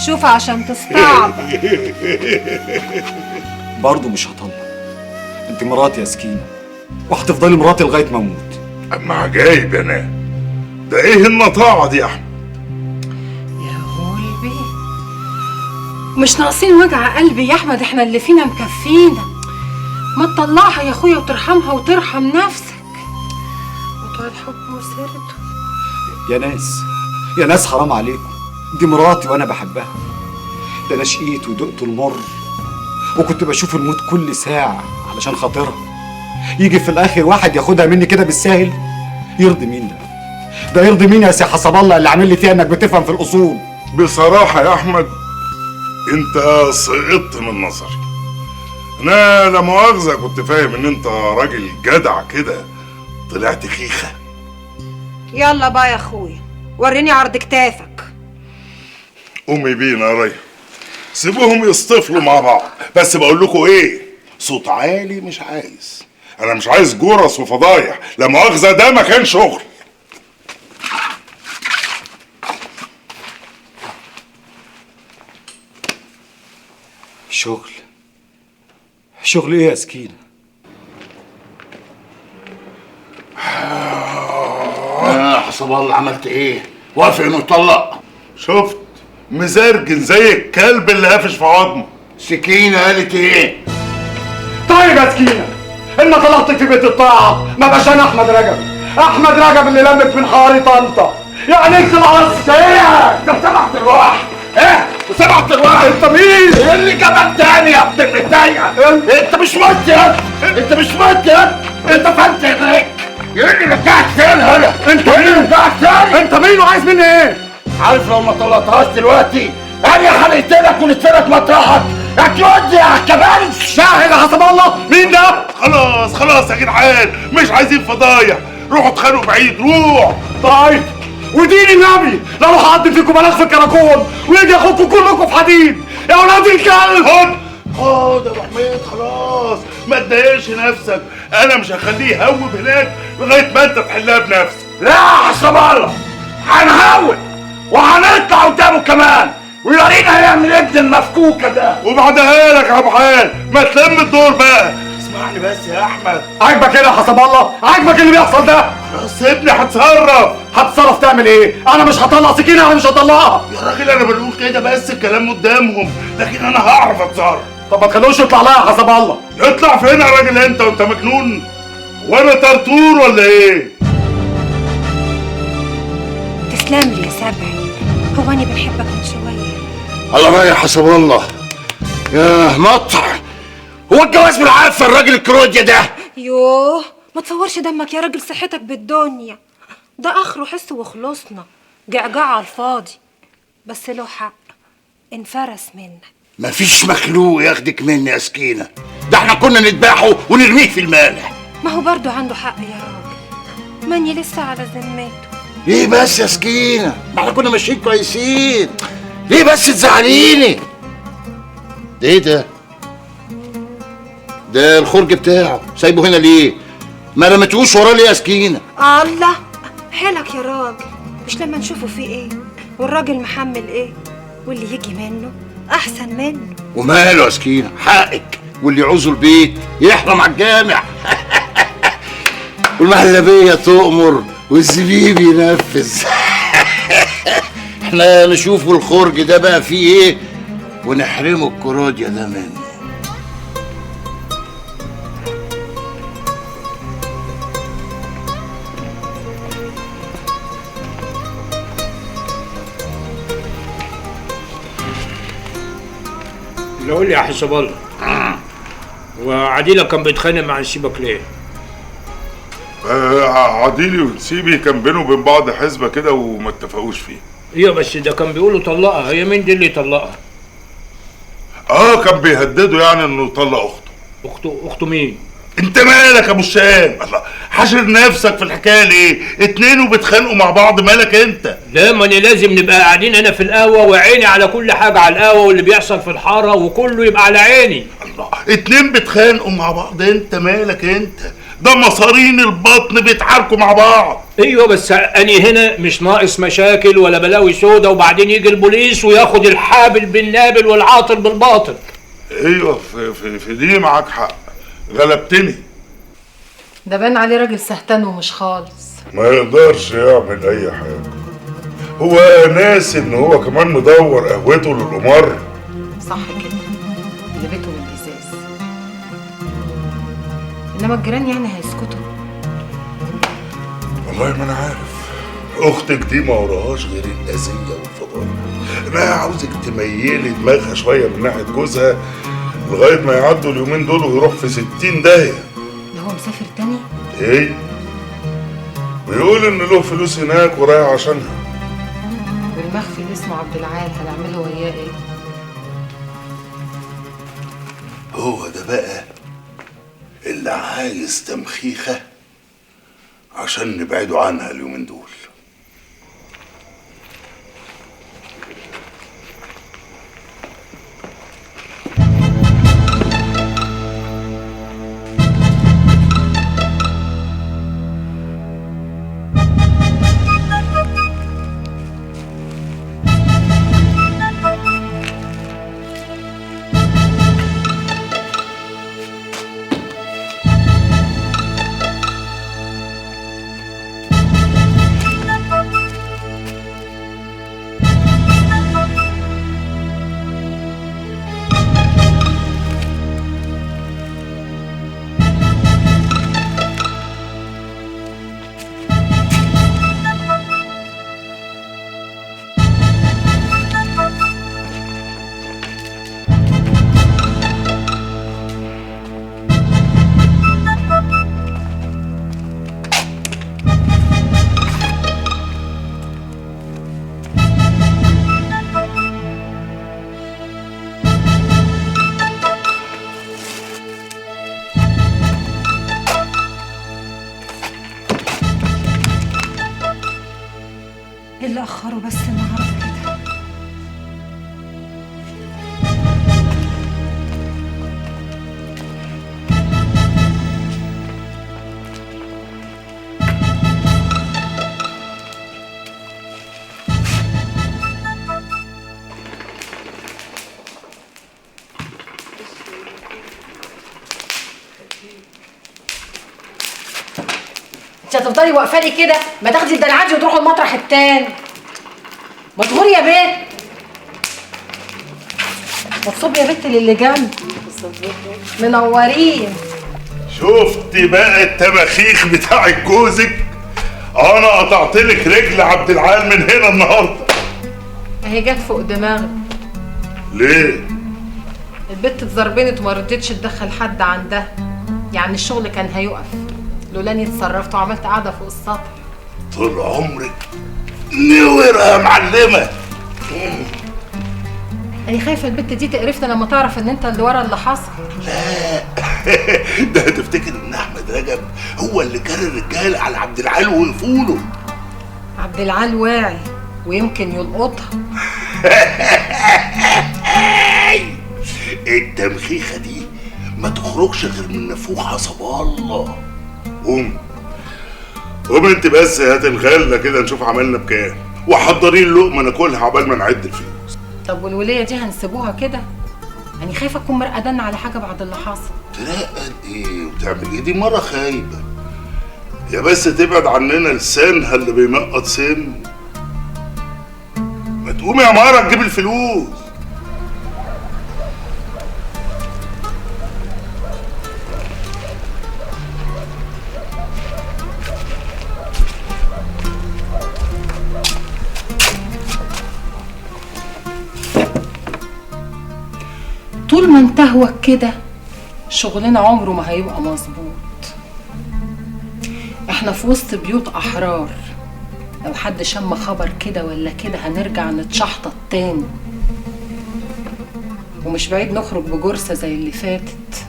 شوف عشان تستعب. برضه مش هطلق. انت مراتي يا سكينة، وهتفضلي مراتي لغاية ما اموت. اما عجايب انا، ده ايه النطاعة دي يا احمد؟ يا قلبي مش ناقصين وجع قلبي يا احمد، احنا اللي فينا مكفينا. ما تطلعها يا اخويا وترحمها وترحم نفسك. وطال حب وسيرته. يا ناس حرام عليكم، دي مراتي وانا بحبها. ده انا شقيت ودقت المر، وكنت بشوف الموت كل ساعة علشان خاطرها. يجي في الاخر واحد ياخدها مني كده بالساهل؟ يرضي مين ده؟ ده يرضي مين يا سي حسب الله اللي عامل لي فيها انك بتفهم في الاصول؟ بصراحة يا احمد انت سقطت من نظري. انا لا مؤاخذة كنت فاهم ان انت راجل جدع كده، طلعت خيخة. يلا بقى يا اخويا وريني عرض كتافك. قومي بينا يا ريا، سيبوهم يصطفلوا مع بعض. بس بقول لكم ايه، صوت عالي مش عايز. انا مش عايز جرس وفضايح، لا مؤاخذة ده مكان شغل. شغل ايه يا سكينة؟ يا حسب الله عملت ايه؟ وافق انه يطلق؟ شفت مزرجن زي الكلب اللي قافش في عظمه. سكينة قالت ايه؟ طيب يا سكينة، إن طلعتك في بيت الطاعة ما بقاش أنا أحمد رجب اللي لمك من حواري طنطا. يعني أنت العصر إيه؟ ده سبع ارواح. ايه؟ سبع ارواح. أنت مين؟ ايه اللي جابك تاني يا ابن المتضايقة؟ انت مش مت يا انت مش مت يا انت فهمت هناك؟ ايه اللي رجعك تاني هنا؟ أنت ايه اللي مين؟ رجعك تاني؟ أنت مين وعايز مني إيه؟ عارف لو ما طلعتهاش دلوقتي انا حرقتلك ونسيتك مطرحك. هتودي يا كمان شاهد يا حسب الله. مين ده؟ خلاص يا جدعان، مش عايزين فضايح. روحوا اتخانقوا بعيد، روح. طيب ودين النبي لو حد فيكم بلغ في الكراكون ويجي ياخدكم كلكم في حديد يا ولاد الكلب. خد يا ابو حميد، خلاص ما تضايقش نفسك. انا مش هخليه يهوب هناك لغايه ما انت تحلها بنفسك. لا يا حسب الله، هنهون وهنطلع قدامه كمان ويورينا هيعمل ايه ابن المفكوكه ده. وبعدها لك يا ابو حال، ما تلم الدور بقى. اسمعني بس يا احمد. عاجبك كده يا حسب الله؟ عاجبك اللي بيحصل ده؟ سيبني هتصرف. هتصرف تعمل ايه؟ انا مش هطلع سكينه، انا مش هطلعها. يا راجل انا بنقول كده بس الكلام قدامهم، لكن انا هعرف اتصرف. طب ما تخلوش يطلع لها يا حسب الله. اطلع فين يا راجل انت وانت مجنون؟ وانا طرطور ولا ايه؟ تسلم لي يا سبعي، هو انا بنحبك من شويه. الله بقى يا حسب الله. يا مطع، هو الجواز بالعافيه الراجل الكروديا ده؟ يوه ما تصورش دمك يا راجل، صحتك بالدنيا. ده اخره حس وخلصنا، جعجع على الفاضي. بس له حق، انفرس منك. مفيش مخلوق ياخدك مني يا سكينه، ده احنا كنا نذبحه ونرميه في المالح. ما هو برضو عنده حق يا راجل، ماني لسه على ذمته. ليه بس يا سكينه؟ ما احنا كنا ماشيين كويسين، ليه بس تزعليني؟ ده ايه ده؟ ده الخرج بتاعه سايبه هنا ليه؟ ما رميتوش وراه ليه يا سكينه؟ الله حيلك يا راجل، مش لما نشوفه فيه ايه والراجل محمل ايه واللي يجي منه احسن منه. وماله يا سكينه؟ حقك، واللي يعوزه البيت يحرم على الجامع. والمهلبيه تؤمر والزبيب ينفذ. احنا نشوف الخرج ده بقى فيه ايه ونحرمه الكروديا ده منه. قول لي يا حسب الله، وعديلة كان بيتخانق مع نسيبك ليه؟ عديلي ونسيبي كان بينه وبين بعض حسبه كده وما اتفقوش فيه. ايوه بس ده كان بيقولوا طلقها، هي مين دي اللي طلقها؟ كان بيهدده يعني انه يطلق اخته. اخته مين؟ انت مالك يا ابو الشام؟ الله، حاشر نفسك في الحكايه ليه؟ اتنين وبيتخانقوا مع بعض، مالك انت؟ لا ما انا لازم نبقى قاعدين انا في القهوه وعيني على كل حاجه على القهوه واللي بيحصل في الحاره وكله يبقى على عيني. الله، اتنين بيتخانقوا مع بعض، انت مالك انت؟ ده مصارين البطن بيتعاركوا مع بعض. ايوه بس اني هنا مش ناقص مشاكل ولا بلاوي سودا وبعدين يجي البوليس وياخد الحابل بالنابل والعاطل بالباطل. ايوه في دي معاك حق، غلبتني. ده بان عليه راجل سهتان ومش خالص. ما يقدرش يعمل اي حاجه، هو ناس ان هو كمان مدور قهوته للقمار. صح كده، اللي بيته من الازاز. انما الجيران يعني هيسكتوا؟ والله ما انا عارف، اختك دي ما وراهاش غير الاذيه والفضايح. انا عاوزك تميلي دماغها شويه من ناحيه جوزها لغايه ما يعدوا اليومين دول ويروح في 60 داهيه. ده هو مسافر تاني؟ ايه؟ بيقول ان له فلوس هناك ورايح عشانها. والمخفي اللي اسمه عبد العال هنعمله وياه ايه؟ هو ده بقى اللي عايز تمخيخه عشان نبعدوا عنها اليومين دول. ايه اللي اخره بس النهارده كده؟ انت هتفضلي واقفه لي كده؟ ما تاخدي الدلعات دي وتروحوا المطرح التاني. مطهور يا بنت، ما تصبي يا بنت للي جنب. منورين. شفت بقى التماخيخ بتاعت جوزك؟ انا قطعت لك رجل عبد العال من هنا النهارده. اهي جت فوق دماغي. ليه؟ البت اتزربنت وما رضتش تدخل حد عندها، يعني الشغل كان هيقف لولاني اتصرفت وعملت قاعده فوق السطح. طول عمرك نور يا معلمه. انا خايفه البت دي تقرفنا لما تعرف ان انت اللي ورا اللي حصل. لا ده هتفتكر ان احمد رجب هو اللي كان الرجاله على عبد العال ويقفوله. عبد العال واعي ويمكن يلقطها. التمخيخه دي ما تخرجش غير من نافوخ عصب الله. قوم انت بس هات الغله كده نشوف عملنا بكام، وحضري اللقمه ناكلها عقبال ما نعد الفلوس. طب والوليه دي هنسيبوها كده؟ انا خايفه تكون مرقدنا على حاجه بعد اللي حصل. ترقد ايه وتعمل ايه؟ دي مره خايبه يا بس تبعد عننا لسانها اللي بينقط سن. ما تقومي يا مره تجيب الفلوس. طول ما انتهوك كده شغلنا عمره ما هيبقى مظبوط. احنا في وسط بيوت احرار، لو حد شم خبر كده ولا كده هنرجع نتشحطط تاني، ومش بعيد نخرج بجرثة زي اللي فاتت.